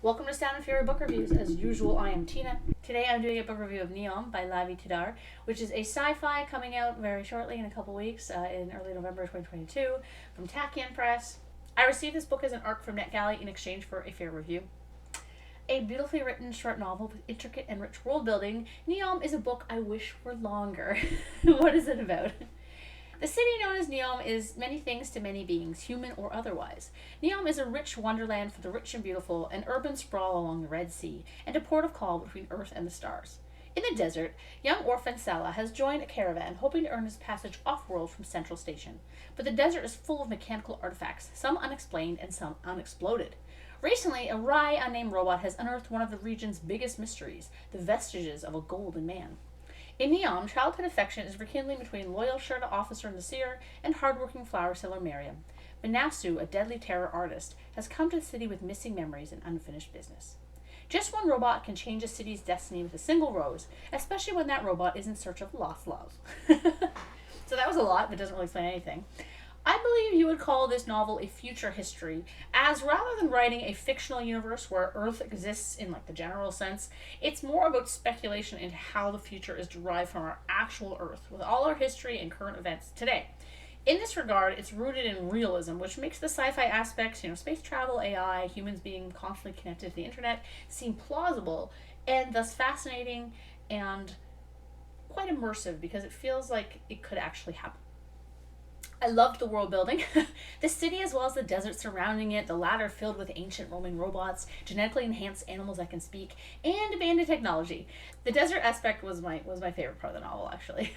Welcome to Sound and Fury Book Reviews. As usual, I am Tina. Today I'm doing a book review of Neom by Lavi Tidar, which is a sci-fi coming out very shortly in a couple weeks, in early November 2022, from Tachyon Press. I received this book as an ARC from NetGalley in exchange for a fair review. A beautifully written short novel with intricate and rich world building, Neom is a book I wish were longer. What is it about? The city known as Neom is many things to many beings, human or otherwise. Neom is a rich wonderland for the rich and beautiful, an urban sprawl along the Red Sea, and a port of call between Earth and the stars. In the desert, young orphan Salah has joined a caravan hoping to earn his passage off-world from Central Station. But the desert is full of mechanical artifacts, some unexplained and some unexploded. Recently, a wry, unnamed robot has unearthed one of the region's biggest mysteries, the vestiges of a golden man. In Neom, childhood affection is rekindling between loyal Shurta officer Nasir and hardworking flower seller Miriam. Manasu, a deadly terror artist, has come to the city with missing memories and unfinished business. Just one robot can change a city's destiny with a single rose, especially when that robot is in search of lost love. So that was a lot, but doesn't really explain anything. I believe you would call this novel a future history, as rather than writing a fictional universe where Earth exists in like the general sense, it's more about speculation into how the future is derived from our actual Earth, with all our history and current events today. In this regard, it's rooted in realism, which makes the sci-fi aspects, space travel, AI, humans being constantly connected to the internet, seem plausible and thus fascinating and quite immersive because it feels like it could actually happen. I loved the world building. The city as well as the desert surrounding it, the latter filled with ancient Roman robots, genetically enhanced animals that can speak, and abandoned technology. The desert aspect was my favorite part of the novel, actually.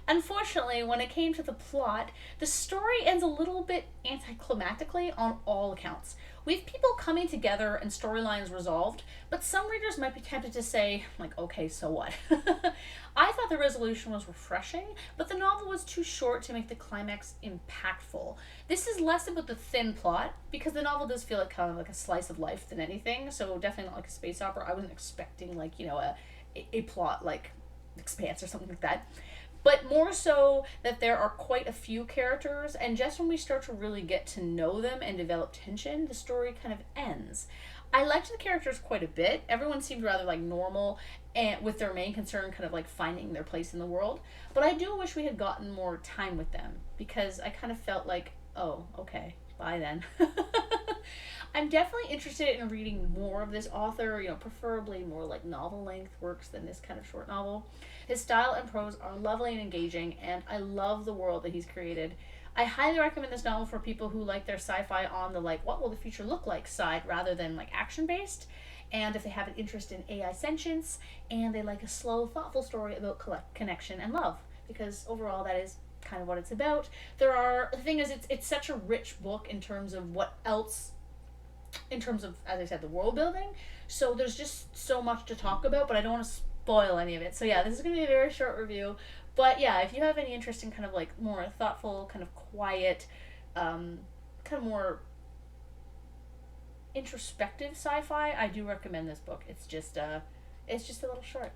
Unfortunately, when it came to the plot, the story ends a little bit anticlimactically on all accounts. We have people coming together and storylines resolved, but some readers might be tempted to say, like, okay, so what? I thought the resolution was refreshing, but the novel was too short to make the climax impactful. This is less about the thin plot, because the novel does feel like kind of like a slice of life than anything, so definitely not like a space opera. I wasn't expecting, like, a plot like Expanse or something like that, but more so that there are quite a few characters, and just when we start to really get to know them and develop tension, the story kind of ends. I liked the characters quite a bit. Everyone seemed rather like normal, and with their main concern kind of like finding their place in the world. But I do wish we had gotten more time with them because I kind of felt like, oh, okay, bye then. I'm definitely interested in reading more of this author, preferably more like novel length works than this kind of short novel. His style and prose are lovely and engaging, and I love the world that he's created. I highly recommend this novel for people who like their sci-fi on the like what will the future look like side rather than like action based, and if they have an interest in AI sentience and they like a slow, thoughtful story about connection and love, because overall that is kind of what it's about. The thing is, it's such a rich book in terms of what else, in terms of, as I said, the world building. So there's just so much to talk about, but I don't want to spoil any of it. So yeah, this is going to be a very short review. But yeah, if you have any interest in kind of like more thoughtful, kind of quiet, kind of more introspective sci-fi, I do recommend this book. It's just a little short.